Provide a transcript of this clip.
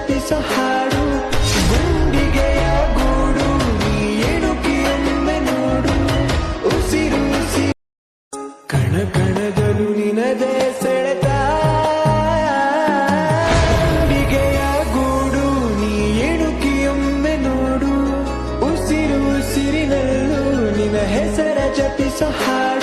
ಜಪಿಸೋ ಹಾಡು ಗುಂಡಿಗೆಯ ಗೂಡು ನೀ ಎಣುಕಿಯೊಮ್ಮೆ ನೋಡು ಉಸಿರು ಉಸಿರು ಕಣ ಕಣದಲು ನಿನದೇ ಸೆಳೆತ ಗುಂಡಿಗೆಯ ಗೂಡು ನೀ ಎಣುಕಿಯೊಮ್ಮೆ ನೋಡು ಉಸಿರು ಉಸಿರಿನಲ್ಲೂ ನಿನ್ನ ಹೆಸರ ಜಪಿಸೋ ಹಾಡು